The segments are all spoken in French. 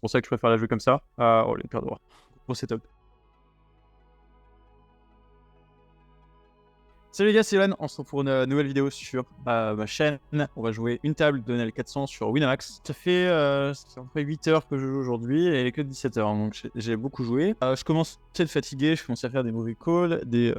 C'est pour ça que je préfère la jouer comme ça. Oh, les paires de rois. Gros setup. Salut les gars, c'est Yoann, on se retrouve pour une nouvelle vidéo sur ma chaîne. On va jouer une table de NL400 sur Winamax. Ça fait à peu près 8 heures que je joue aujourd'hui et il est que 17 heures, donc j'ai beaucoup joué. Je commençais à être fatigué, je commençais à faire des mauvais calls, des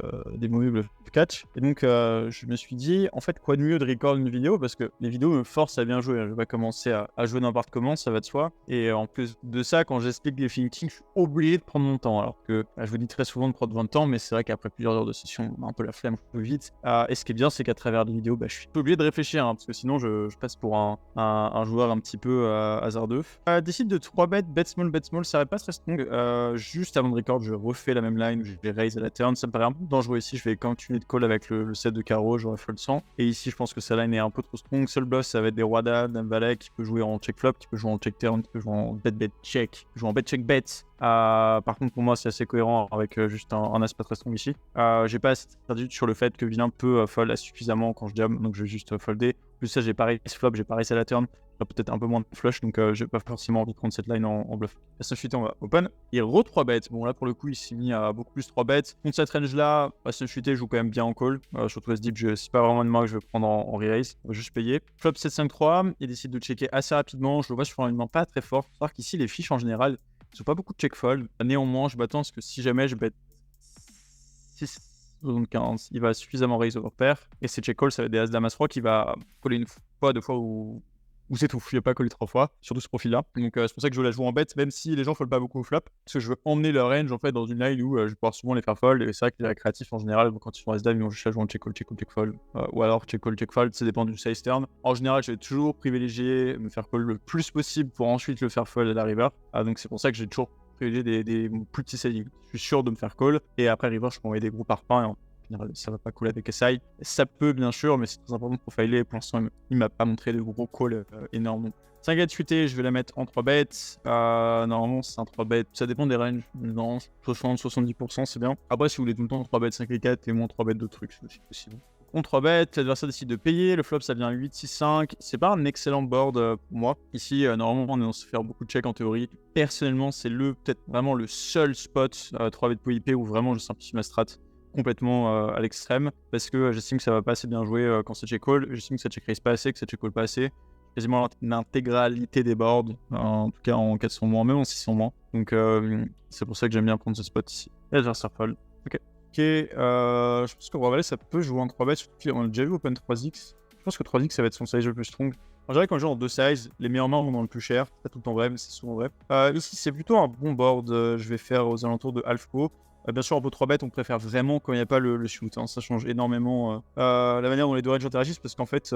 mauvais bluff catch. Et donc je me suis dit, en fait, quoi de mieux de record une vidéo, parce que les vidéos me forcent à bien jouer. Je vais pas commencer à jouer n'importe comment, ça va de soi. Et en plus de ça, quand j'explique les thinking, je suis obligé de prendre mon temps. Alors que je vous dis très souvent de prendre 20 temps, mais c'est vrai qu'après plusieurs heures de session, on a un peu la flemme, vite. Et ce qui est bien, c'est qu'à travers les vidéos, je suis obligé de réfléchir, parce que sinon je passe pour un joueur un petit peu hasardeux. Décide de 3 bet small, ça va pas très strong. Juste avant de record, je refais la même line où je vais raise à la turn. Ça me paraît un peu dangereux ici, je vais continuer de call avec le set de carreau, j'aurai fold 100. Et ici, je pense que sa line est un peu trop strong. Seul bluff, ça va être des rois dame, dame valet, qui peut jouer en check flop, qui peut jouer en check turn, qui peut jouer en bet check, qui peut jouer en bet check bet. Par contre, pour moi, c'est assez cohérent avec juste un as pas très strong ici. J'ai pas assez de sur le fait que vilain peut fold suffisamment quand je jam, donc je vais juste folder. Plus ça, j'ai pareil flop, j'ai pareil à la turn, peut-être un peu moins de flush, donc j'ai pas forcément envie de prendre cette line en bluff. La seule on va open. Il re 3 bêtes. Bon, là pour le coup, il s'est mis à beaucoup plus 3 bêtes. Contre cette range là, la seule je joue quand même bien en call. Surtout S-Deep, c'est pas vraiment une main que je vais prendre en re-raise. On va juste payer. Flop 7-5-3, il décide de checker assez rapidement. Je le vois sur une main pas très forte. Faut savoir qu'ici, les fiches en général, ils ont pas beaucoup de check fold. Néanmoins, je m'attends à ce que si jamais je bet 6-75, il va suffisamment raise over pair. Et ces check calls, ça va être des as damas froid qui va coller une fois, 2 fois ou c'est tout. Il n'y a pas collé 3 fois, surtout ce profil-là. Donc c'est pour ça que je la joue en bet, même si les gens fold pas beaucoup au flop. Parce que je veux emmener leur range en fait dans une line où je vais pouvoir souvent les faire fold. Et c'est vrai que les créatifs en général, quand ils font as-dame, ils vont juste la jouer en check call, check call, check fold. Ou alors check call, check fold, ça dépend du size turn. En général, je vais toujours privilégier me faire call le plus possible pour ensuite le faire fold à la river. Donc c'est pour ça que j'ai toujours privilégié des plus petits sizing. Je suis sûr de me faire call. Et après river, je peux envoyer des gros par pain. En général, ça va pas coller avec SI. Ça peut bien sûr, mais c'est très important pour filer. Pour l'instant, il m'a pas montré de gros calls énormes. 5 gars futé, je vais la mettre en 3 bêtes. Normalement, c'est un 3 bêtes. Ça dépend des ranges. Non, 60-70%, c'est bien. Après, si vous voulez tout le temps 3 bêtes 5 et 4 et moins 3 bêtes d'autres trucs, c'est aussi possible. On 3 bêtes, l'adversaire décide de payer. Le flop, ça vient 8-6-5. C'est pas un excellent board pour moi. Ici, normalement, on est censé faire beaucoup de checks en théorie. Personnellement, c'est peut-être vraiment le seul spot 3 bêtes pour IP où vraiment je simplifie ma strat complètement à l'extrême. Parce que j'estime que ça va pas assez bien jouer quand c'est check call. J'estime que ça check raise pas assez, que ça check call pas assez. Quasiment l'intégralité des boards, en tout cas en 400 moins, même en 600 moins. Donc c'est pour ça que j'aime bien prendre ce spot ici. Et l'adversaire fold. Ok, je pense que Roi Valet ça peut jouer en 3 bêtes. On a déjà vu Open 3x. Je pense que 3x ça va être son size le plus strong. En général, quand je joue en 2 sizes, les meilleures mains vont dans le plus cher. C'est pas tout le temps vrai, mais c'est souvent vrai. Ici, c'est plutôt un bon board. Je vais faire aux alentours de half pot. Bien sûr, en pot 3 bêtes, on préfère vraiment quand il n'y a pas le shoot. Ça change énormément la manière dont les deux ranges interagissent parce qu'en fait,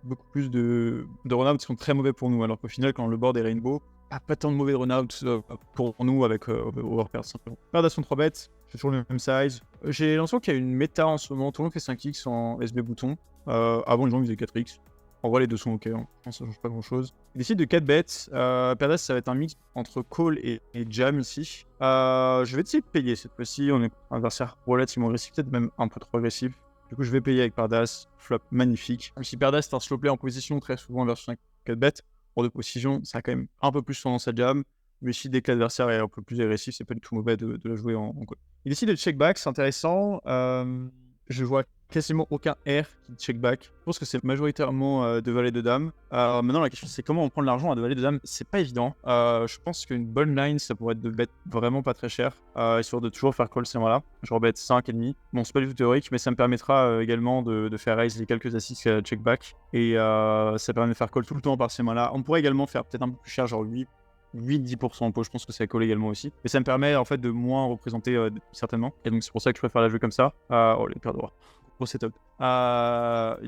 beaucoup plus de run-out sont très mauvais pour nous. Alors qu'au final, quand le board est rainbow, pas tant de mauvais run-out pour nous avec overpair simplement. Paire d'asson 3 bêtes, j'ai toujours le même size. J'ai l'impression qu'il y a une méta en ce moment. Tout le monde fait 5x en SB bouton. Avant, les gens faisaient 4x. En vrai, les deux sont ok, hein. Je pense que ça change pas grand chose. Il décide de 4 bêtes. Pair ça va être un mix entre call et jam ici. Je vais essayer de payer cette fois-ci. On est un adversaire relativement agressif, peut-être même un peu trop agressif. Du coup, je vais payer avec Pardas. Flop magnifique. Ici, Pardas, c'est un slow play en position très souvent versus 4 bêtes. Pour de position, ça a quand même un peu plus tendance à jam. Mais ici, dès que l'adversaire est un peu plus agressif, c'est pas du tout mauvais de la jouer en call. Il décide de check back, c'est intéressant. Je vois quasiment aucun R qui check back. Je pense que c'est majoritairement de valet de dame. Maintenant, la question c'est comment on prend de l'argent à de valet de dame. C'est pas évident. Je pense qu'une bonne line, ça pourrait être de bet vraiment pas très cher. Histoire de toujours faire call ces mois-là. Je rebet 5,5. Bon, c'est pas du tout théorique, mais ça me permettra également de faire raise les quelques assists check back. Et ça permet de faire call tout le temps par ces mois-là. On pourrait également faire peut-être un peu plus cher, genre 8-10% en pot, je pense que ça colle également aussi. Mais ça me permet en fait de moins représenter certainement. Et donc c'est pour ça que je préfère la jouer comme ça. Oh, les paires de rois. Gros setup.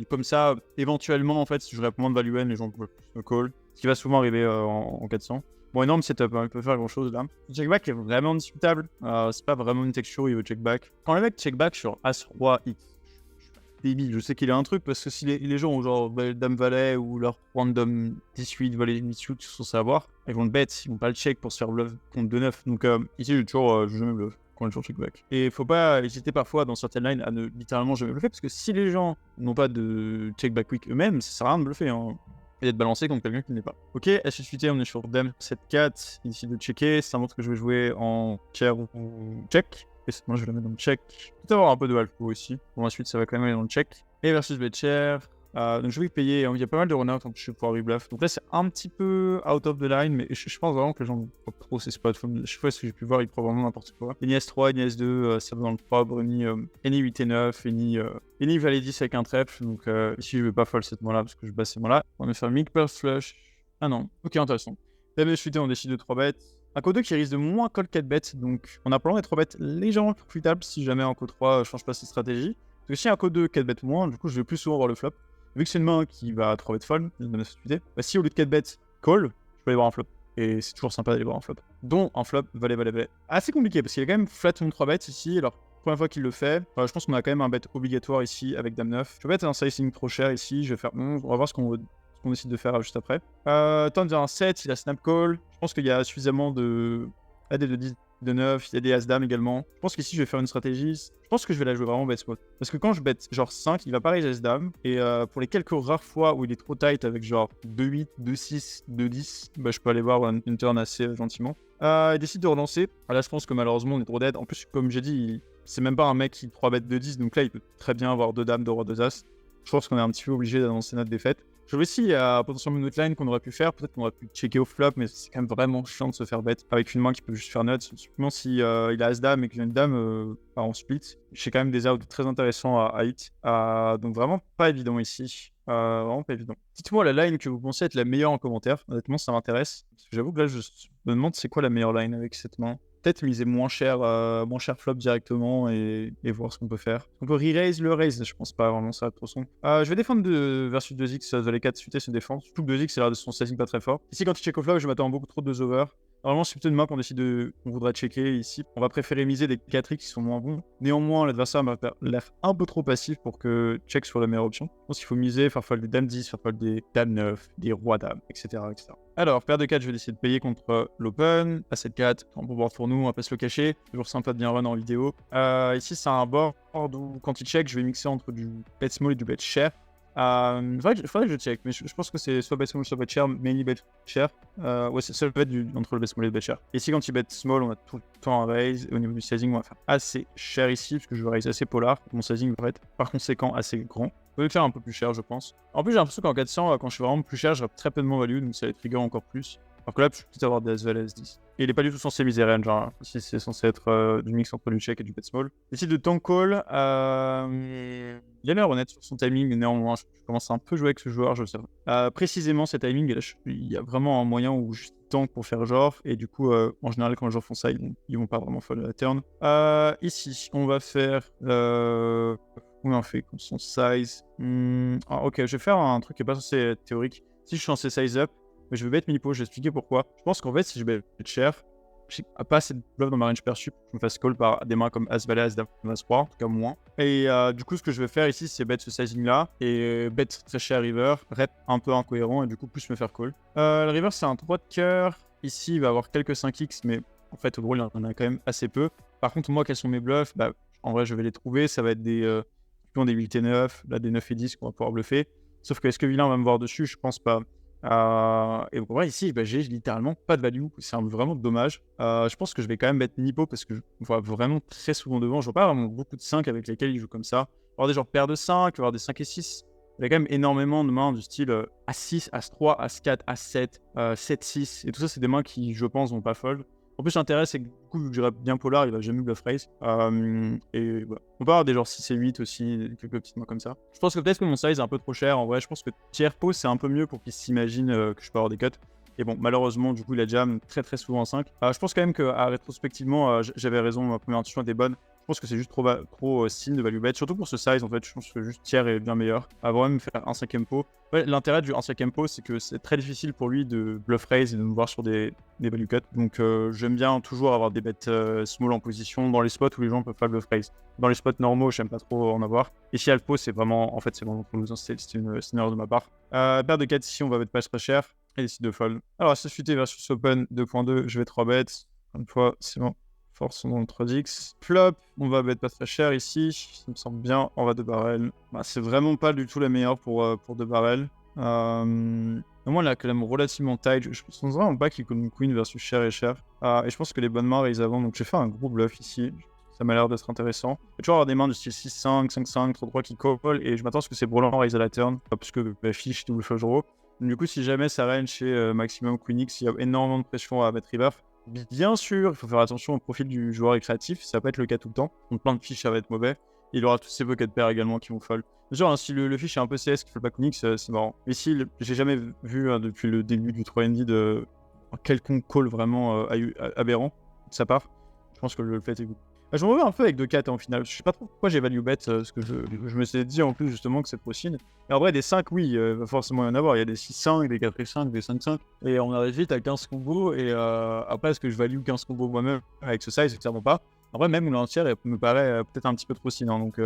Comme ça, éventuellement, en fait, si je réponds moins de value N, les gens peuvent me call. Ce qui va souvent arriver en 400. Bon, énorme setup, hein, il peut faire grand chose là. Le check back est vraiment discutable. C'est pas vraiment une texture, il veut check back. Quand le mec check back sur As-Roi X, débile, je sais qu'il a un truc parce que si les gens ont genre Dame Valet ou leur random 18 Valet 18 sans savoir, ils vont le bet, ils vont pas le check pour se faire bluff contre 2-9. Donc ici, je joue jamais bluff quand le jour check back. Et faut pas hésiter parfois dans certaines lines à ne littéralement jamais bluffer parce que si les gens n'ont pas de check back quick eux-mêmes, ça sert à rien de bluffer. Hein. et d'être balancé contre quelqu'un qui ne l'est pas. Ok, SSUT, on est sur Dame 7-4, il décide de checker, ça montre que je vais jouer en tiers ou check. Et moi je vais la mettre dans le check. Peut-être avoir un peu de alpha aussi. Pour la suite, ça va quand même aller dans le check. Et versus bet share. Donc je vais payer, il y a pas mal de run-out en plus je vais pouvoir rebluff. Donc là c'est un petit peu out of the line, mais je pense vraiment que les gens vont pas trop ces spots. Chaque fois ce que j'ai pu voir, ils prouvent vraiment n'importe quoi. Any S3, Any S2, ça va dans le probe, Any 8 et 9, Any Valet 10 avec un trèfle. Donc ici je vais pas fold cette main là parce que je basse ces mains là. On va faire Mick Pearl Flush. Ah non, ok intéressant. Dame SUT on décide de 3 bêtes. Un code 2 qui risque de moins call 4 bêtes, donc on a probablement des 3 bêtes légèrement plus profitables si jamais en code 3 je change pas cette stratégie. Parce que si un code 2 4 bêtes moins, du coup je vais plus souvent voir le flop. Vu que c'est une main qui va 3 bêtes fold, bah si au lieu de 4 bêtes call, je peux aller voir un flop. Et c'est toujours sympa d'aller voir un flop. Dont un flop valet. Assez compliqué parce qu'il est quand même flat on 3 bêtes ici. Alors, première fois qu'il le fait, je pense qu'on a quand même un bet obligatoire ici avec Dame 9. Je peux mettre un sizing trop cher ici. Je vais faire 11. On va voir ce qu'on décide de faire juste après. Temps de dire un 7, il a snap call. Je pense qu'il y a suffisamment de AD de 10, de 9, il y a des As-Dame également. Je pense qu'ici je vais faire une stratégie. Je pense que je vais la jouer vraiment bet spot. Parce que quand je bet genre 5, il va pas raise As-Dame. Et pour les quelques rares fois où il est trop tight avec genre 2-8, 2-6, 2-10, bah je peux aller voir une turn assez gentiment. Il décide de relancer. Là je pense que malheureusement on est trop dead. En plus comme j'ai dit, c'est même pas un mec qui 3 bet 2-10. Donc là il peut très bien avoir 2 dames, 2 rois, 2 as. Je pense qu'on est un petit peu obligé d'annoncer notre défaite. Je vois aussi, il y a potentiellement une autre line qu'on aurait pu faire. Peut-être qu'on aurait pu checker au flop, mais c'est quand même vraiment chiant de se faire bet avec une main qui peut juste faire nuts. Simplement si il a As-Dame et qu'il y a une dame en split. J'ai quand même des outs très intéressants à hit. Donc vraiment pas évident ici. Vraiment pas évident. Dites-moi la line que vous pensez être la meilleure en commentaire. Honnêtement, ça m'intéresse. Parce que j'avoue que là, je me demande c'est quoi la meilleure line avec cette main. Peut-être miser moins cher flop directement et voir ce qu'on peut faire. On peut re-raise le raise, je pense pas vraiment ça va être trop son. Je vais défendre versus 2x, Valet 4 suité c'est défense. Surtout que 2x c'est l'air de son sizing pas très fort. Ici quand il check au flop, je m'attends beaucoup trop de 2 over. Normalement, c'est plutôt une main qu'on décide qu'on voudrait checker ici. On va préférer miser des 4x qui sont moins bons. Néanmoins, l'adversaire m'a l'air un peu trop passif pour que check soit la meilleure option. Je pense qu'il faut miser, faire fold des dames 10, faire fold des dames 9, des rois dames, etc. Alors, paire de 4, je vais décider de payer contre l'open. A7 4, un bon board pour nous, on va pas se le cacher. Toujours sympa de bien run en vidéo. Ici, c'est un board où quand il check, je vais mixer entre du bet small et du bet share. Faudrait que je check, mais je pense que c'est soit bet small, soit bet share, mainly bet share. Ouais, c'est le bet entre le bet small et le bet share. Ici, quand il bet small, on a tout le temps un raise. Et au niveau du sizing, on va faire assez cher ici, parce que je vais raise assez polar. Mon sizing va être par conséquent assez grand. Je vais le faire un peu plus cher, je pense. En plus, j'ai l'impression qu'en 400, quand je suis vraiment plus cher, j'aurai très peu de moins value, donc ça va trigger encore plus. Alors que là, je peux peut-être avoir des As-Valet S10. Et il est pas du tout censé miser range, genre. Ici, c'est censé être du mix entre du check et du bet small. Ici, de tank call, il a l'air honnête sur son timing, néanmoins, je commence à un peu jouer avec ce joueur, je sais pas. Précisément, ce timing, et là, il y a vraiment un moyen où je tank pour faire genre, et du coup, en général, quand les joueurs font ça, ils vont pas vraiment fold la turn. Ici, on va faire... Combien on fait comme son size ok, je vais faire un truc qui est pas censé être théorique. Si je suis censé size up, mais je vais bet mi-pot, je vais expliquer pourquoi. Je pense qu'en fait, si je bet cher, j'ai pas assez de bluff dans ma range perçu pour que je me fasse call par des mains comme As-Valet, As-Dame, As-3, en tout cas moins. Et du coup, ce que je vais faire ici, c'est bet ce sizing-là et bet très cher river, rep un peu incohérent et du coup, plus me faire call. Le river, c'est un 3 de cœur. Ici, il va avoir quelques 5x, mais en fait, au gros, il en a quand même assez peu. Par contre, moi, quels sont mes bluffs? Bah, en vrai, je vais les trouver. Ça va être des 8 et 9, là, des 9 et 10 qu'on va pouvoir bluffer. Sauf que est-ce que vilain va me voir dessus? Je pense pas. Et donc, en vrai, ici, j'ai littéralement pas de value. C'est vraiment dommage. Je pense que je vais quand même mettre Nipo parce que je vois vraiment très souvent devant. Je vois pas vraiment beaucoup de 5 avec lesquels il joue comme ça. Avoir des genres paires de 5, avoir des 5 et 6. Il y a quand même énormément de mains du style As6, As3, As4, As7, 7-6. Et tout ça, c'est des mains qui, je pense, vont pas fold. En plus, l'intérêt, c'est que du coup, vu que j'irai bien polar, il va jamais bluff raise. Et voilà. On peut avoir des genres 6 et 8 aussi, quelques petites mains comme ça. Je pense que peut-être que mon size est un peu trop cher. En vrai, je pense que tiers pot, c'est un peu mieux pour qu'il s'imagine que je peux avoir des cuts. Et bon, malheureusement, du coup, il a jam très très souvent en 5. Je pense quand même que rétrospectivement, j'avais raison, ma première intuition était bonne. Je pense que c'est juste trop signe de value bet, surtout pour ce size en fait. Je pense que juste tiers est bien meilleur. Avant même faire un 5ème pot. Ouais, l'intérêt du 1/5ème pot, c'est que c'est très difficile pour lui de bluff raise et de nous voir sur des value cuts. Donc j'aime bien toujours avoir des bêtes small en position dans les spots où les gens peuvent pas bluff raise. Dans les spots normaux, j'aime pas trop en avoir. Et si Alpo, c'est vraiment pour nous, c'est une erreur de ma part. Paire de 4 ici, on va mettre pas très cher. Et ici de fold. Alors, SSUT versus Open 2.2, je vais 3 bêtes. Une fois, c'est bon. Force dans le 3x. Flop, on va bet pas très cher ici. Ça me semble bien. On va 2 barrels. Bah, c'est vraiment pas du tout la meilleure pour 2 barrels. Moi, elle a quand même relativement tight. Je pense vraiment pas qu'il connaît Queen versus cher et cher. Et je pense que les bonnes mains raise avant. Donc, j'ai fait un gros bluff ici. Ça m'a l'air d'être intéressant. Il y a toujours avoir des mains de style 6-5, 5-5, 3-3 qui call. Et je m'attends à ce que c'est brûlant raise à la turn. Parce que fiche double flush draw. Du coup, si jamais ça range chez maximum Queen X, il y a énormément de pression à mettre river. Bien sûr, il faut faire attention au profil du joueur récréatif. Ça va pas être le cas tout le temps. Donc, plein de fiches, ça va être mauvais. Il aura tous ses pocket pairs également qui vont fold. Bien sûr, hein, si le fiche est un peu CS qui fait pas Queen X, c'est marrant. Mais si j'ai jamais vu depuis le début du 3ND de quelconque call vraiment aberrant de sa part, je pense que le fait est good. Je me reviens un peu avec 2-4 en finale. Je sais pas trop pourquoi j'ai value bet, parce que je me suis dit en plus justement que c'est possible. Et en vrai, des 5, oui, il va forcément y en avoir. Il y a des 6-5, des 4-5, des 5-5. Et on arrive vite à 15 combos. Et après, est-ce que je value 15 combos moi-même avec ce size? C'est clairement pas. En vrai, même le 1 tiers me paraît peut-être un petit peu trop sinon. Donc,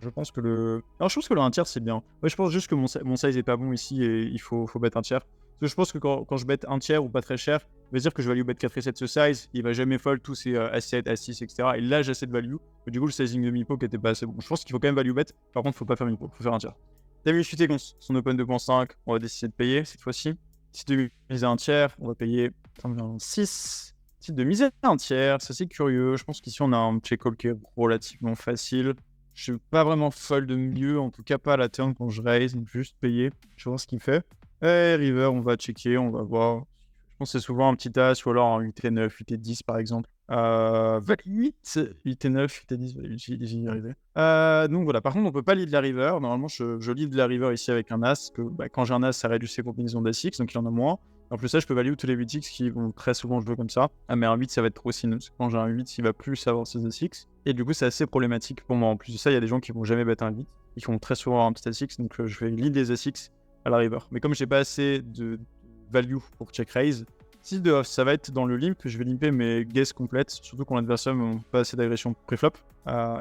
je pense que le. Alors, je pense que le 1 tiers, c'est bien. Ouais, je pense juste que mon size est pas bon ici et il faut bet 1 tiers. Parce que je pense que quand je bet 1 tiers ou pas très cher, ça veut dire que je value bet 4 et 7 ce size. Il va jamais fold tous ses A7, A6, etc. Et là, j'ai assez de value. Mais du coup, le sizing de Mipo qui était pas assez bon. Je pense qu'il faut quand même value bet. Par contre, faut pas faire Mipo, faut faire 1 tiers. Demi chuté contre son open 2.5, on va décider de payer cette fois-ci. Si de miser 1 tiers, on va payer 6. Si de miser 1 tiers, c'est assez curieux. Je pense qu'ici on a un check call qui est relativement facile. Je suis pas vraiment fold de milieu, en tout cas pas à la turn quand je raise, donc juste payer. Je vais voir ce qu'il fait. Et river, on va checker, on va voir. Je pense que c'est souvent un petit as ou alors un 8 et 9, 8 et 10 par exemple. 8 et 9, 8 et 10, j'y arrivé. Donc voilà, par contre, on peut pas lead la river. Normalement, je lead la river ici avec un as. Que, quand j'ai un as, ça réduit ses combinaisons d'As-X, donc il y en a moins. En plus, ça, je peux value tous les 8x qui vont très souvent jouer comme ça. Ah, mais un 8, ça va être trop sinon. Quand j'ai un 8, il va plus avoir ses As-X. Et du coup, c'est assez problématique pour moi. En plus de ça, il y a des gens qui vont jamais battre un 8. Ils vont très souvent avoir un petit As-X, donc je vais lead les As-X à la river. Mais comme j'ai pas assez de value pour check raise, si de off, ça va être dans le limp, je vais limper mes guesses complètes, surtout quand l'adversaire n'a pas assez d'agression pré-flop.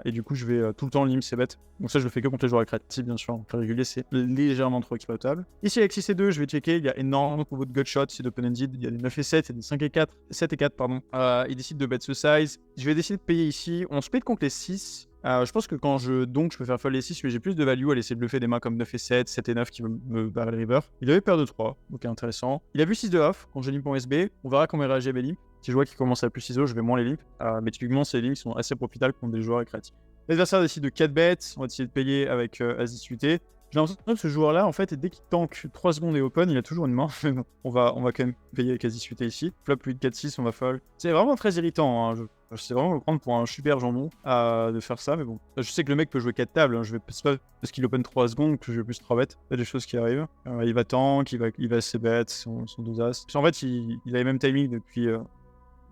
Et du coup, je vais tout le temps limp ses bêtes. Donc ça, je le fais que contre les joueurs récréatifs, bien sûr. En régulier, c'est légèrement trop exploitable. Ici, avec 6 et 2, je vais checker. Il y a énormément de combos de gutshot, c'est d'open-ended. Il y a des 9 et 7, il y a des 5 et 4, 7 et 4, pardon. Il décide de bet ce size. Je vais décider de payer ici. On split contre les 6. Je pense que quand je peux faire fold les 6, mais j'ai plus de value à laisser bluffer des mains comme 9 et 7, 7 et 9 qui veulent me barrer le river. Il avait paire de 3, ok, intéressant. Il a vu 6 de off quand je limp en SB. On verra comment il réagit à mes limps. Si je vois qu'il commence à plus ISO, je vais moins les limps. Mais typiquement, ces limps sont assez profitables contre des joueurs récréatifs. L'adversaire décide de 4 bets. On va essayer de payer avec As-10 UT. J'ai l'impression que ce joueur-là, en fait, dès qu'il tank 3 secondes et open, il a toujours une main. on va quand même payer avec As-10 UT ici. Flop 8, 4, 6, on va fold. C'est vraiment très irritant. Hein. Je sais vraiment me prendre pour un super jambon de faire ça, mais bon. Je sais que le mec peut jouer 4 tables. Hein. C'est pas parce qu'il open 3 secondes que je vais plus 3 bêtes. Il y a des choses qui arrivent. Il va tank, il va ses bêtes, son 12 as. En fait, il a les mêmes timings depuis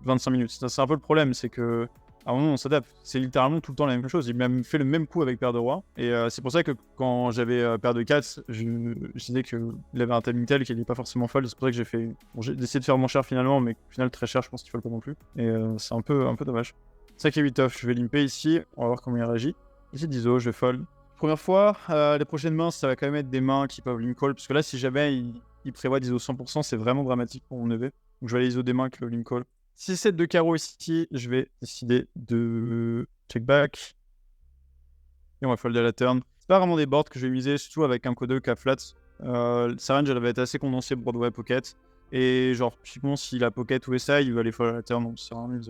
25 minutes. C'est un peu le problème, c'est que à un moment on s'adapte. C'est littéralement tout le temps la même chose. Il m'a fait le même coup avec paire de roi. Et c'est pour ça que quand j'avais paire de 4, je disais qu'il avait un timing tel qu'il n'est pas forcément fold. C'est pour ça que j'ai fait. Bon, j'ai décidé de faire mon cher finalement, mais au final très cher, je pense qu'il fold pas non plus. Et c'est un peu dommage. 5 et 8 off, je vais limper ici. On va voir comment il réagit. Ici 10 je vais fold. Première fois, les prochaines mains, ça va quand même être des mains qui peuvent limp call. Parce que là, si jamais il prévoit d'ISO 100%, c'est vraiment dramatique pour mon EV. Donc je vais aller ISO des mains qui peuvent limp call. Si c'est de carreau ici, je vais décider de check back. Et on va fold à la turn. C'est pas vraiment des boards que je vais miser, surtout avec un code K flat. Sa range, elle va être assez condensée Broadway pocket. Et genre, typiquement, s'il a pocket ou SI, il va aller fold à la turn, donc c'est vraiment mieux.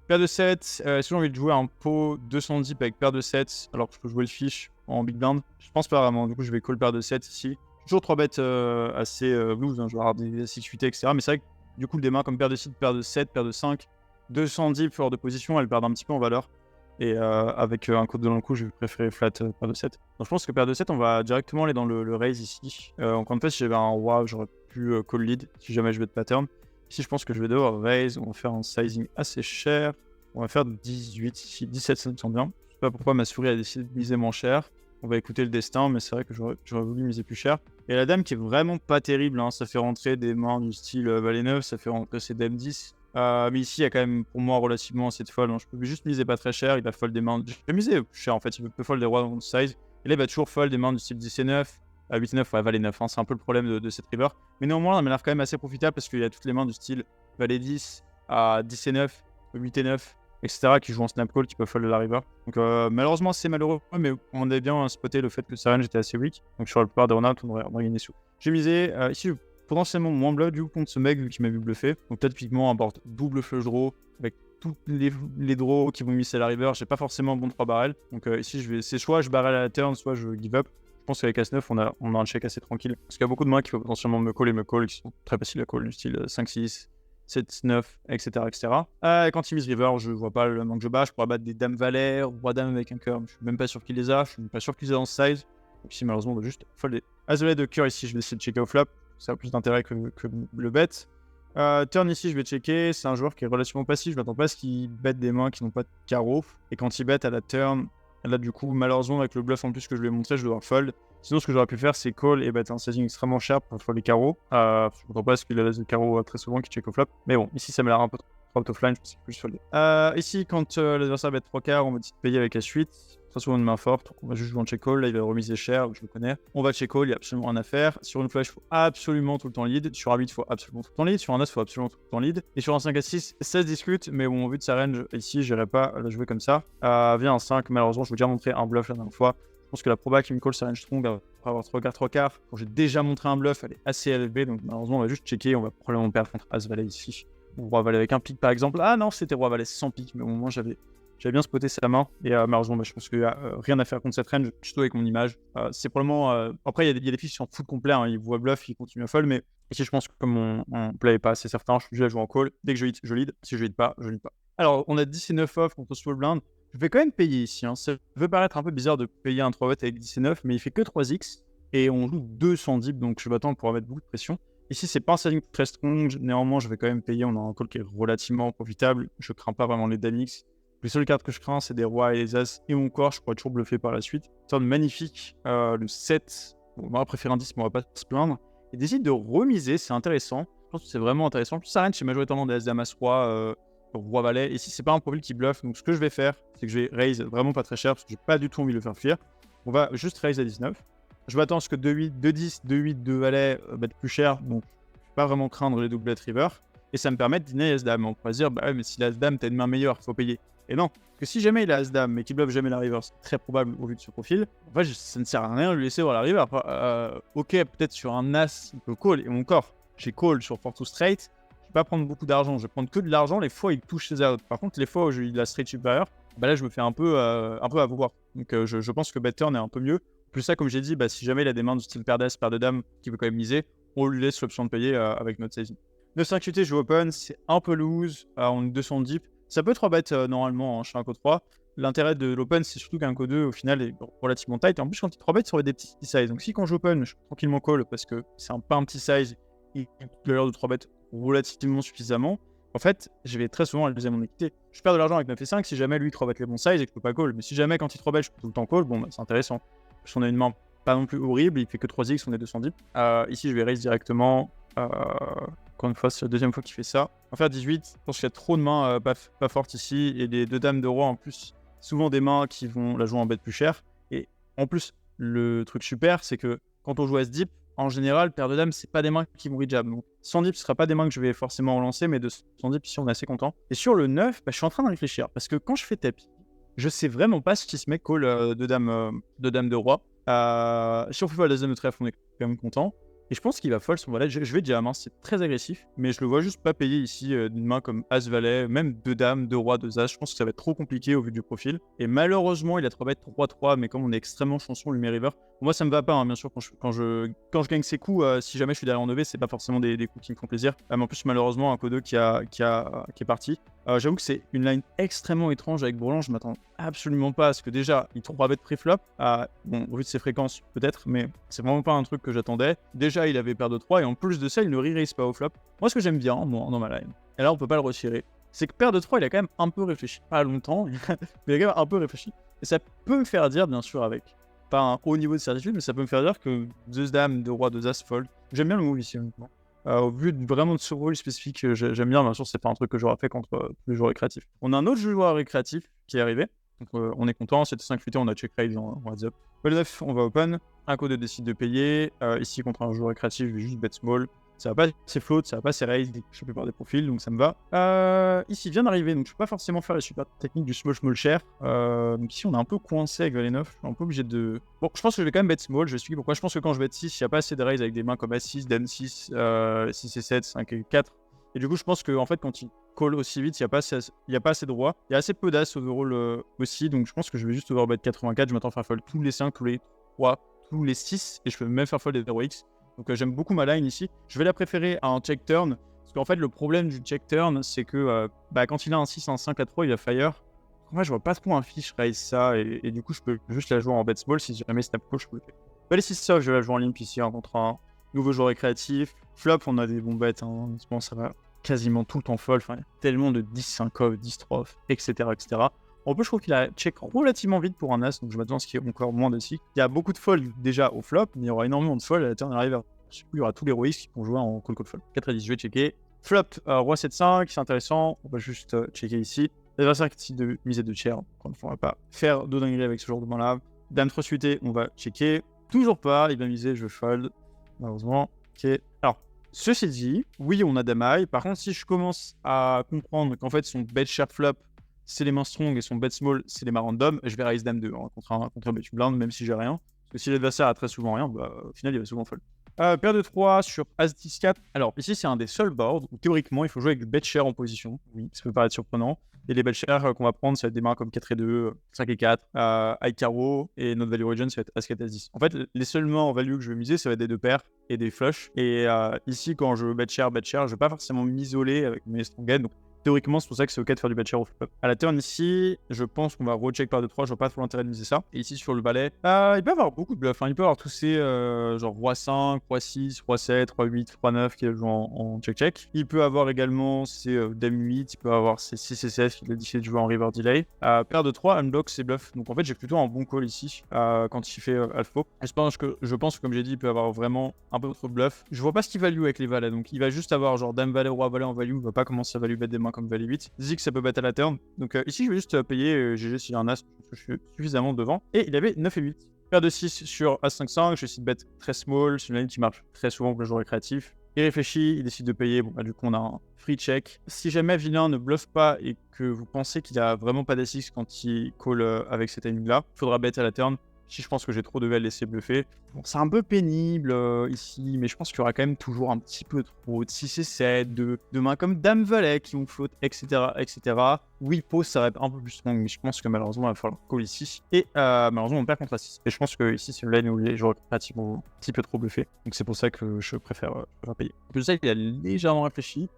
Paire de 7, si j'ai envie de jouer un pot 200 deep avec paire de 7, alors que je peux jouer le fish en big blind, je pense pas vraiment. Du coup, je vais call paire de 7 ici. Toujours 3 bêtes assez blues, hein, je vais avoir des 6-8, etc. Mais c'est vrai que du coup, des mains comme paire de 6, paire de 7, paire de 5, 200 deep hors de position, elles perdent un petit peu en valeur. Et avec un code de long coup, je vais préférer flat paire de 7. Donc je pense que paire de 7, on va directement aller dans le raise ici. Encore une fois, si j'avais un roi, j'aurais pu call lead si jamais je vais de pattern. Ici, je pense que je vais devoir raise. On va faire un sizing assez cher. On va faire 18 ici. 17, ça me semble bien. Je sais pas pourquoi ma souris a décidé de miser moins cher. On va écouter le destin, mais c'est vrai que j'aurais voulu miser plus cher. Et la dame qui est vraiment pas terrible, hein. Ça fait rentrer des mains du style valet 9, ça fait rentrer ses dame 10. Mais ici, il y a quand même pour moi relativement assez de fold. Hein. Je peux juste miser pas très cher, il va fold des mains. Je vais miser cher en fait, il peut fold des rois dans le size. Et là, il va toujours fold des mains du style 10 et 9. 8 et 9, ouais, valet 9, hein. C'est un peu le problème de cette river. Mais néanmoins, elle m'a l'air quand même assez profitable parce qu'il y a toutes les mains du style valet 10 à 10 et 9, 8 et 9, etc. qui jouent en snap call, qui peuvent fold de la river. Donc malheureusement, c'est malheureux, mais on avait bien spoté le fait que sa range était assez weak. Donc sur la plupart des rounds, on aurait gagné sous. J'ai misé ici potentiellement moins bluff du coup contre ce mec vu qu'il m'a vu bluffer. Donc peut-être typiquement un board double flush draw avec tous les draws qui vont misser à la river. J'ai pas forcément un bon 3 barrels. Donc ici c'est soit je barrel à la turn, soit je give up. Je pense qu'avec As-9 on a un check assez tranquille. Parce qu'il y a beaucoup de mains qui peuvent potentiellement me call qui sont très faciles à call, du style 5-6. 7, 9, etc. etc. Quand il mise river, je vois pas le manque que je bats. Je pourrais battre des dames valets, roi dame avec un cœur. Je suis même pas sûr qu'il les a. Je suis même pas sûr qu'ils aient dans ce size. Donc ici, malheureusement, on doit juste folder. As valet de cœur ici, je vais essayer de checker au flop. Ça a plus d'intérêt que le bet. Turn ici, je vais checker. C'est un joueur qui est relativement passif. Je m'attends pas à ce qu'il bête des mains qui n'ont pas de carreau. Et quand il bet à la turn, là, du coup, malheureusement, avec le bluff en plus que je lui ai montré, je dois fold. Sinon, ce que j'aurais pu faire, c'est call et battre un sizing extrêmement cher pour faire les carreaux. Je ne comprends pas parce qu'il a l'as de carreau très souvent qui check au flop. Mais bon, ici, ça m'a l'air un peu trop out of line. Je pense que c'est plus folder. Ici, quand l'adversaire bet 3 quarts, on va payer avec S8. Très souvent une main forte. On va juste jouer en check call. Là, il va remiser cher, je le connais. On va check call, il n'y a absolument rien à faire. Sur une flush, il faut absolument tout le temps lead. Sur un 8, il faut absolument tout le temps lead. Sur un as, il faut absolument tout le temps lead. Et sur un 5 à 6, ça se discute. Mais bon, au vu de sa range, ici, je n'irai pas la jouer comme ça. Vient un 5, malheureusement, je vous ai déjà montré un bluff la dernière fois. Je pense que la proba qui me call sa range strong après avoir 3 quarts, quand j'ai déjà montré un bluff, elle est assez élevée. Donc malheureusement, on va juste checker. On va probablement perdre contre As-Valet ici. Ou Roi Valet avec un pic par exemple. Ah non, c'était Roi Valet sans pic. Mais au moment, j'avais bien spoté sa main. Et malheureusement, je pense qu'il n'y a rien à faire contre cette range. Surtout avec mon image. C'est probablement. Après, il y a des filles qui sont full complet. Hein. Ils voient bluff, ils continuent à fold. Mais ici, je pense que comme mon play n'est pas assez certain, je suis obligé à jouer en call. Dès que je hit, je lead. Si je lead pas, je lead pas. Alors, on a 10 et 9 off contre small blind. Je vais quand même payer ici. Hein. Ça peut paraître un peu bizarre de payer un 3-bet avec 10 et 9, mais il fait que 3x. Et on joue 200 deep, donc je m'attends pour mettre beaucoup de pression. Ici, c'est pas un sizing très strong. Néanmoins, je vais quand même payer. On a un call qui est relativement profitable. Je crains pas vraiment les dames X. Les seules cartes que je crains, c'est des rois et des as et mon corps. Je pourrais toujours bluffer par la suite. Turn magnifique. Le 7. Bon, on va préférer un 10, mais on va pas se plaindre. Il décide de remiser. C'est intéressant. Je pense que c'est vraiment intéressant. Plus ça range, c'est majoritairement des as damas roi. Roi Valet. Ici, c'est pas un profil qui bluffe. Donc, ce que je vais faire, c'est que je vais raise vraiment pas très cher parce que j'ai pas du tout envie de le faire fuir. On va juste raise à 19. Je m'attends à ce que 2-8, 2-10, 2-8, 2 Valet battent plus cher. Donc, je vais pas vraiment craindre les doublets river. Et ça me permet de dîner As-Dame. On pourrait se dire, bah ouais, mais si l'As-Dame, t'as une main meilleure, faut payer. Et non. Parce que si jamais il a As-Dame, mais qu'il bluffe jamais la river, c'est très probable au vu de ce profil. En fait, ça ne sert à rien de lui laisser voir la river. Ok, peut-être sur un As, il peut call. Et mon corps, j'ai call sur 4-2 straight. Je vais pas prendre beaucoup d'argent, je vais prendre que de l'argent les fois où il touche ses outs. Par contre, les fois où j'ai eu de la straight supérieure, bah là je me fais un peu avoir. Donc je pense que bet turn est un peu mieux. Plus ça, comme j'ai dit, bah, si jamais il a des mains du style paire d'as, paire de dames qui veut quand même miser, on lui laisse l'option de payer avec notre sizing. 9-5 UT, je joue open, c'est un peu loose, on est 200 deep. Ça peut 3 bet normalement chez un co 3. L'intérêt de l'open, c'est surtout qu'un co 2 au final est relativement tight. Et en plus, quand il 3 bet, ça aurait des petits sizes. Donc si quand je joue open, je tranquillement call parce que c'est pas un petit size, il a l'heure de 3 bet relativement suffisamment. En fait, je vais très souvent réaliser mon équité. Je perds de l'argent avec 9 et 5 si jamais lui 3 bet les bons size et que je peux pas call. Mais si jamais quand il 3 bet, je peux tout le temps call, bon, bah, c'est intéressant. Parce qu'on a une main pas non plus horrible, il fait que 3x, on est 210. Ici, je vais raise directement. Encore une fois, c'est la deuxième fois qu'il fait ça. On va faire 18. Je pense qu'il y a trop de mains pas fortes ici. Et les deux dames de roi en plus, souvent des mains qui vont la jouer en bet plus cher. Et en plus, le truc super, c'est que quand on joue As deep, en général, paire de dames, c'est pas des mains qui vont rejab. Donc 100 deep, ce sera pas des mains que je vais forcément relancer, mais de 100 deep, ici, on est assez content. Et sur le 9, bah, je suis en train de réfléchir. Parce que quand je fais tapis, je sais vraiment pas si ce mec call de dame de roi. Si on fait pas la dame de trèfle, on est quand même content. Et je pense qu'il va fold son valet. Je vais jam, hein, c'est très agressif. Mais je le vois juste pas payer ici d'une main comme As-Valet, même 2 dames, 2 rois, 2 as. Je pense que ça va être trop compliqué au vu du profil. Et malheureusement, il a 3 bet 3-3, mais comme on est extrêmement chanson, lui met river. Moi, ça me va pas, hein, bien sûr, quand je gagne ses coups, si jamais je suis derrière en EV, c'est pas forcément des coups qui me font plaisir. Mais en plus, malheureusement, un Kodo qui est parti. J'avoue que c'est une line extrêmement étrange avec Bourlange. Je m'attends absolument pas à ce que déjà il 3 bet pré-flop. Bon, au vu de ses fréquences, peut-être, mais c'est vraiment pas un truc que j'attendais. Déjà, il avait paire de 3 et en plus de ça, il ne re-raise pas au flop. Moi, ce que j'aime bien, dans ma line, et là, on peut pas le retirer, c'est que paire de 3, il a quand même un peu réfléchi. Pas longtemps, mais il a quand même un peu réfléchi. Et ça peut me faire dire, bien sûr, avec pas un haut niveau de certitude, mais ça peut me faire dire que 2 dames, 2 rois, 2 as fold. J'aime bien le move ici, honnêtement. Au vu vraiment de ce rôle spécifique, j'aime bien. Bien sûr, c'est pas un truc que j'aurais fait contre tous les joueurs récréatifs. On a un autre joueur récréatif qui est arrivé. Donc, on est content. C'était 5 FUT, on a check raise en heads up. Le 9, on va open. Un code décide de payer. Ici, contre un joueur récréatif, je vais juste bet small. Ça va pas assez float, ça va pas assez raise, je peux par des profils, donc ça me va. Ici, vient d'arriver, donc je peux pas forcément faire la super technique du small share. Donc ici, on est un peu coincé avec valet 9. Je suis un peu obligé de... Bon, je pense que je vais quand même bet small. Je vais expliquer pourquoi. Je pense que quand je bet 6, il n'y a pas assez de raise avec des mains comme A6, Dame 6, 6 et 7, 5 et 4. Et du coup, je pense que en fait, quand il call aussi vite, il n'y a pas assez de roi. Il y a assez peu d'as overall aussi, donc je pense que je vais juste overbet 84. Je m'attends à faire fold tous les 5, tous les 3, tous les 6, et je peux même faire fold des 0x. Donc j'aime beaucoup ma line ici. Je vais la préférer à un check turn, parce qu'en fait, le problème du check turn, c'est que quand il a un 6, un 5 à 3, il va fire. Moi, je vois pas trop un fish raise ça, et du coup, je peux juste la jouer en bet small. Si jamais snap call, je peux le faire. Les 6 soft, je vais la jouer en limp ici, contre un nouveau joueur récréatif. Flop, on a des bons bêtes, hein. Bon, ça va quasiment tout le temps fold. Enfin, il y a tellement de 10-5 off, 10-3 off, etc., etc. En plus, je trouve qu'il a check relativement vite pour un as, donc je m'attends à ce qu'il y ait encore moins de 6. Il y a beaucoup de fold déjà au flop, mais il y aura énormément de fold à la turn arrive. Je sais plus, il y aura tous les rois qui vont jouer en call fold. 4 à 10, je vais checker. Flop, roi 7-5, c'est intéressant. On va juste checker ici. L'adversaire qui décide de miser de tiers. Encore une fois, on va pas faire de dinguerie avec ce genre de main là. Dame 3 suité, on va checker. Toujours pas, il va miser, je fold. Malheureusement. Ok. Alors, ceci dit, oui, on a dame high. Par contre, si je commence à comprendre qu'en fait, son bet share flop, c'est les mains strong et son bet small, c'est les mains random, je vais raise dame 2 hein, contre un bet blind, même si j'ai rien. Parce que si l'adversaire a très souvent rien, bah, au final, il va souvent fold. Paire de 3 sur As 10-4. Alors, ici, c'est un des seuls boards où théoriquement, il faut jouer avec bet share en position. Oui, ça peut paraître surprenant. Et les bet share qu'on va prendre, ça va être des mains comme 4 et 2, 5 et 4, high carreau, et notre value region, ça va être As 4, As 10. En fait, les seuls mains en value que je vais miser, ça va être des 2 paires et des flushs. Et ici, quand je bet share, je vais pas forcément m'isoler avec mes strong end. Donc, théoriquement, c'est pour ça que c'est ok de faire du bet share au flop. À la turn ici, je pense qu'on va recheck par 2-3. Je vois pas trop l'intérêt de miser ça. Et ici, sur le valet, il peut avoir beaucoup de bluffs. Hein. Il peut avoir tous ces genre roi 5, roi 6, roi 7, roi 8, roi 9 qui jouent en check-check. Il peut avoir également ses dame 8. Il peut avoir ses 6 et 7 qui a décidé de jouer en river delay. Paire de 3, unblock ses bluffs. Donc en fait, j'ai plutôt un bon call ici quand il fait alpha. Je pense que, comme j'ai dit, il peut avoir vraiment un peu trop de bluff. Je vois pas ce qu'il value avec les valets. Donc il va juste avoir genre dame valet, roi valet en value. Il va pas commencer à value bet des mains comme valet 8. Zig, ça peut battre à la turn. Donc ici, je vais juste payer GG s'il y a un as. Parce que je suis suffisamment devant. Et il avait 9 et 8. Paire de 6 sur As 5-5. Je décide de bet très small. C'est une ligne qui marche très souvent pour le joueur récréatif. Il réfléchit, il décide de payer. Bon, du coup, on a un free check. Si jamais vilain ne bluffe pas et que vous pensez qu'il a vraiment pas d'As6 quand il call avec cette timing-là, il faudra bet à la turn. Si je pense que j'ai trop de V à laisser bluffer. Bon, c'est un peu pénible ici, mais je pense qu'il y aura quand même toujours un petit peu trop de 6 et 7, de mains comme Dame Valet qui vont float, etc. etc. Oui, pose, ça va être un peu plus strong, mais je pense que malheureusement, il va falloir call ici. Et malheureusement, on perd contre 6. Et je pense que ici, c'est une line où les joueurs pratiquement un petit peu trop bluffé. Donc c'est pour ça que je préfère payer. Je sais qu'il a légèrement réfléchi.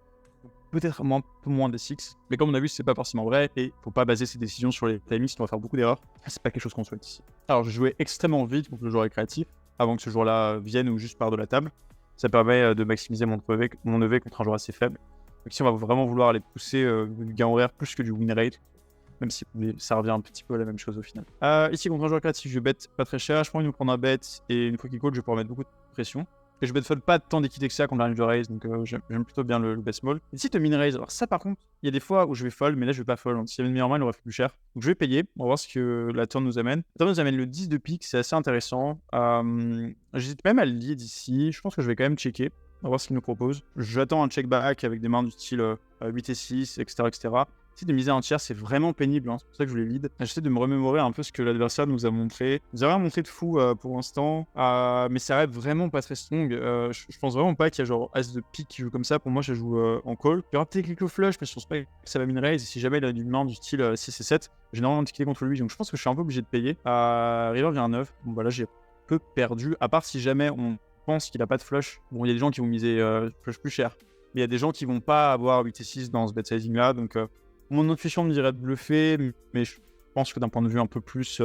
Peut-être un peu moins des 6, mais comme on a vu, c'est pas forcément vrai et faut pas baser ses décisions sur les timings, on va faire beaucoup d'erreurs. C'est pas quelque chose qu'on souhaite ici. Alors, je jouais extrêmement vite contre le joueur récréatif avant que ce joueur-là vienne ou juste part de la table. Ça permet de maximiser mon EV contre un joueur assez faible. Donc, si on va vraiment vouloir les pousser du gain horaire plus que du win rate, même si ça revient un petit peu à la même chose au final. Ici, contre un joueur créatif, je bet pas très cher. Je pense qu'il nous prendra bet et une fois qu'il call, je vais pouvoir mettre beaucoup de pression. Et je bet fold pas tant d'équité que ça contre la range de raise, donc j'aime plutôt bien le bet small. Ici, te min raise, alors ça par contre, il y a des fois où je vais fold, mais là je vais pas fold. S'il y avait une meilleure main, il aurait fait plus cher. Donc je vais payer, on va voir ce que la turn nous amène. La turn nous amène le 10 de pique, c'est assez intéressant. J'hésite même à le lead ici, je pense que je vais quand même checker. On va voir ce qu'il nous propose. J'attends un check back avec des mains du style 8 et 6, etc. etc. De miser un tiers, c'est vraiment pénible, hein. C'est pour ça que je voulais lead. J'essaie de me remémorer un peu ce que l'adversaire nous a montré. Il nous a rien montré de fou pour l'instant, mais ça reste vraiment pas très strong. Je pense vraiment pas qu'il y a genre As de pique qui joue comme ça. Pour moi, ça joue en call. Il y aura peut-être quelques flush, mais je pense pas que ça va min raise. Et si jamais il a une main du style 6 et 7, j'ai énormément de contre lui, donc je pense que je suis un peu obligé de payer. River vient à 9. Bon, bah là, j'ai peu perdu, à part si jamais on pense qu'il a pas de flush. Bon, il y a des gens qui vont miser flush plus cher, mais il y a des gens qui vont pas avoir 8 et 6 dans ce bet sizing là, donc. Mon intuition me dirait de bluffer, mais je pense que d'un point de vue un peu plus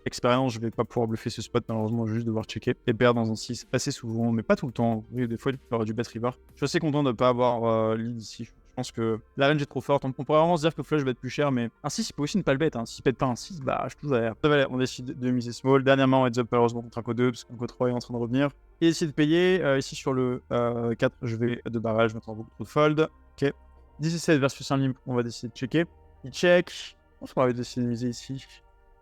expérience, je vais pas pouvoir bluffer ce spot, malheureusement, je vais juste devoir checker et perdre dans un 6 assez souvent, mais pas tout le temps. Oui, des fois, il peut y avoir du bet river. Je suis assez content de ne pas avoir lead ici. Je pense que la range est trop forte. On pourrait vraiment se dire que flush va être plus cher, mais un 6, il peut aussi ne pas le bet. Hein. S'il pète pas un 6, bah, je touche derrière. On décide de miser small. Dernièrement, heads up, malheureusement, contre un co 2, parce qu'un co 3 est en train de revenir. Et essayer de payer. Ici, sur le 4, je vais de barrage, je m'attends beaucoup trop de fold. Ok. 17 versus un limp, on va décider de checker. Il check. Je pense qu'on va décider de miser ici.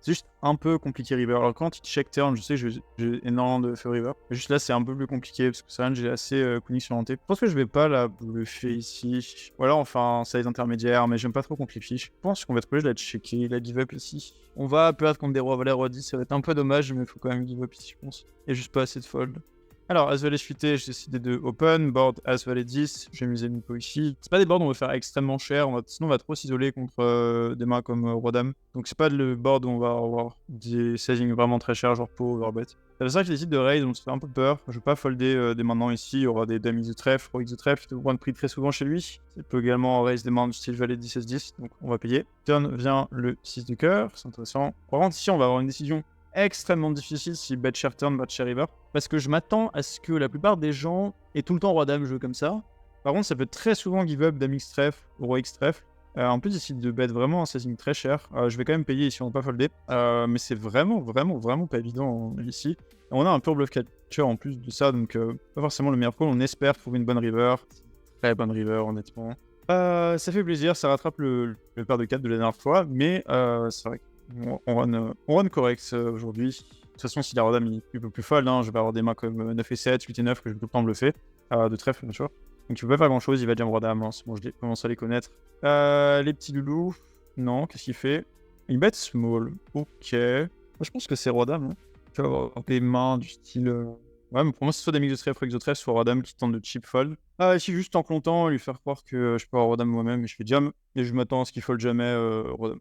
C'est juste un peu compliqué river. Alors quand il check turn, je sais que j'ai énormément de feu river. Mais juste là, c'est un peu plus compliqué parce que ça range est assez connexion orientée. Je pense que je vais pas la bluffer ici. Ou alors enfin, ça les intermédiaires, mais j'aime pas trop contre les fiches. Je pense qu'on va être obligé de la checker, la give up ici. On va perdre contre des rois valets, roi 10, ça va être un peu dommage, mais il faut quand même give up ici, je pense. Il y a juste pas assez de fold. Alors, As-Valet chuté, j'ai décidé de open, board As-Valet 10, j'ai misé Nico ici. C'est pas des boards où on va faire extrêmement cher, sinon on va trop s'isoler contre des mains comme Roi-Dame. Donc c'est pas le board où on va avoir des sizing vraiment très chers, genre pot, overbet. C'est pour ça que je décide de raise, donc ça fait un peu peur. Je vais pas folder dès maintenant ici, il y aura des dames de trèfle, roi X de trèfle, il one prix très souvent chez lui. Il peut également raise des mains du style Valet 10 S10, donc on va payer. Turn vient le 6 de cœur, c'est intéressant. Par contre ici on va avoir une décision extrêmement difficile si bet share turn, bet share river, parce que je m'attends à ce que la plupart des gens aient tout le temps roi dame joué comme ça. Par contre, ça peut très souvent give up dame x trèfle, roi x trèfle. En plus, ici de bet vraiment un sizing très cher. Je vais quand même payer ici, on va pas folder, mais c'est vraiment pas évident ici. Et on a un pur bluff catcher en plus de ça, donc pas forcément le meilleur call. On espère trouver une bonne river, très bonne river honnêtement. Ça fait plaisir, ça rattrape le pair de 4 de la dernière fois, mais c'est vrai que on run correct aujourd'hui. De toute façon, si la Rodam est un peu plus folle, je vais avoir des mains comme 9 et 7, 8 et 9 que je vais tout le temps bluffer. De trèfle, bien sûr. Donc il peut pas faire grand chose, il va jam Rodam. C'est bon, je commence à les connaître. Les petits loulous, non, qu'est-ce qu'il fait? Il bet small, ok. Moi, je pense que c'est Rodam. Tu vas avoir des mains du style. Ouais, mais pour moi, c'est soit des mix de trèfle ou X de trèfle, soit Rodam qui tente de cheap fold. Ici, juste en longtemps, lui faire croire que je peux avoir Rodam moi-même et je fais jam. Et je m'attends à ce qu'il fold jamais Rodam.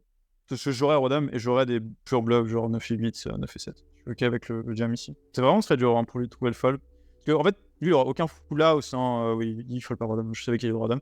Parce que j'aurais Rodam et j'aurais des pure bluffs genre 9 et 8, 9 et 7. Je suis ok avec le jam ici. C'est vraiment très dur pour lui de trouver le fold. Parce qu'en fait, lui, il aura aucun full house. Oui, il fold pas Rodam. Je savais qu'il y avait Rodam.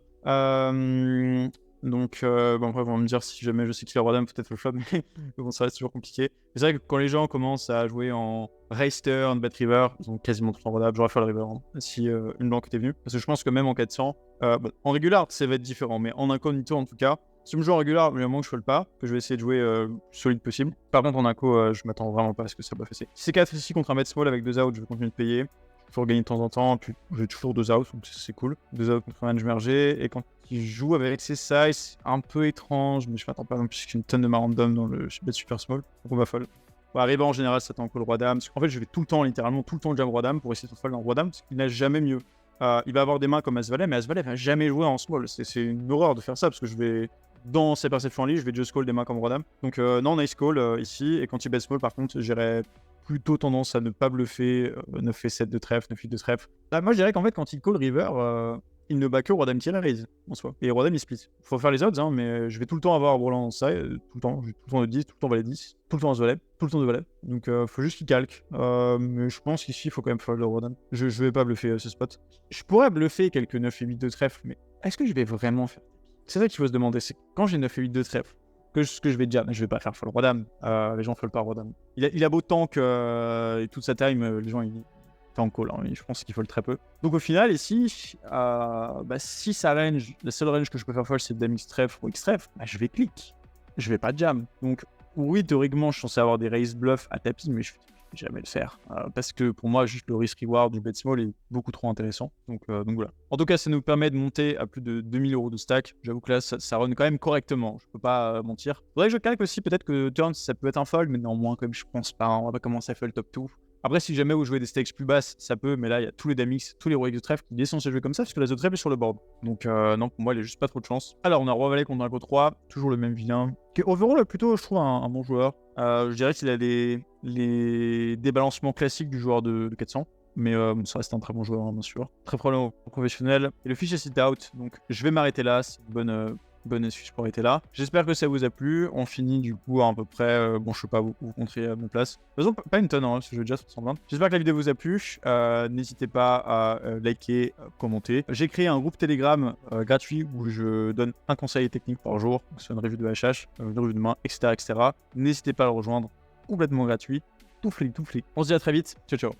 Donc, bon, après, ils vont me dire si jamais je sais qu'il a Rodam, peut-être le flop, mais bon, ça reste toujours compliqué. C'est vrai que quand les gens commencent à jouer en race turn, bet river, ils ont quasiment tout en Rodam. J'aurais fait le river si une blanque était venue. Parce que je pense que même en 400, en régular, ça va être différent, mais en incognito en tout cas. Si je me joue en régular, il y a un moment que je fold pas, que je vais essayer de jouer le plus solide possible. Par contre, en inco, je m'attends vraiment pas à ce que ça va faire. Si c'est 4 ici contre un bet small avec 2 outs, je vais continuer de payer. Il faut gagner de temps en temps, puis j'ai toujours 2 outs, donc c'est cool. 2 outs contre un range mergé, et quand il joue avec ses sizes, un peu étrange, mais je m'attends pas non plus qu'il y ait une tonne de mains random dans le bet super small, donc on va fold. River en général, ça t'en call roi dame, parce qu'en fait, je vais tout le temps, littéralement, tout le temps jam roi dame pour essayer de fold en roi dame, parce qu'il n'a jamais mieux. Il va avoir des mains comme As-Valet, mais As-Valet va jamais jouer en small. C'est une horreur de faire ça, parce que je vais, dans ses perceptions en ligne, je vais just call des mains comme roi dame. Donc non, nice call ici, et quand il bet small, par contre, j'aurais plutôt tendance à ne pas bluffer 9 et 7 de trèfle, 9 8 de trèfle. Moi, je dirais qu'en fait, quand il call river, il ne bat que roi dame qui est la raise, en soi. Et roi dame, il split. Faut faire les odds, mais je vais tout le temps avoir Roland ça, tout le temps. Je vais tout le temps de 10, tout le temps valet 10, tout le temps As-Valet, tout le temps de valet. Donc, faut juste qu'il calque. Mais je pense qu'ici, il faut quand même faire le roi dame. Je vais pas bluffer ce spot. Je pourrais bluffer quelques 9 et 8 de trèfle, mais est-ce que je vais vraiment faire? C'est ça qu'il faut se demander, c'est quand j'ai 9 et 8 de trèfle, ce que je vais jam, je vais pas faire fold roi dame. Les gens fold pas roi dame. Il a beau tank et toute sa time, les gens ils tank call. Je pense qu'il fold très peu. Donc au final ici, si ça range, la seule range que je peux faire fold c'est dame x trèfle ou x trèfle, je vais click. Je vais pas jam. Donc oui, théoriquement je suis censé avoir des raise bluff à tapis, mais je vais jamais le faire. Parce que pour moi, juste le risk reward du bet small est beaucoup trop intéressant. Donc voilà. En tout cas, ça nous permet de monter à plus de 2000 € de stack. J'avoue que là, ça run quand même correctement. Je peux pas mentir. Faudrait que je calque aussi, peut-être que turn, ça peut être un fold, mais néanmoins, comme je pense pas, on va pas commencer à faire le top 2. Après, si jamais vous jouez des stakes plus basses, ça peut, mais là, il y a tous les Damix, tous les rois X de trèfle qui sont censés jouer comme ça, parce que la de trèfle est sur le board. Donc, non, pour moi, il a juste pas trop de chance. Alors, on a roi valet contre un go 3, toujours le même vilain. Qui overall, plutôt, je trouve, un bon joueur. Je dirais qu'il a les débalancements classiques du joueur de 400. Mais ça reste un très bon joueur, bien sûr. Très probablement professionnel. Et le fiche est sit out, donc je vais m'arrêter là. C'est une bonne excuse pour arrêter là. J'espère que ça vous a plu. On finit du coup à peu près. Bon, je sais pas vous montrer à ma place. De toute façon, pas une tonne, parce que je vais déjà 320. J'espère que la vidéo vous a plu. N'hésitez pas à liker, commenter. J'ai créé un groupe Telegram gratuit où je donne un conseil technique par jour. C'est une revue de HH, une revue de main, etc. N'hésitez pas à le rejoindre. Complètement gratuit. Tout flic. On se dit à très vite. Ciao, ciao.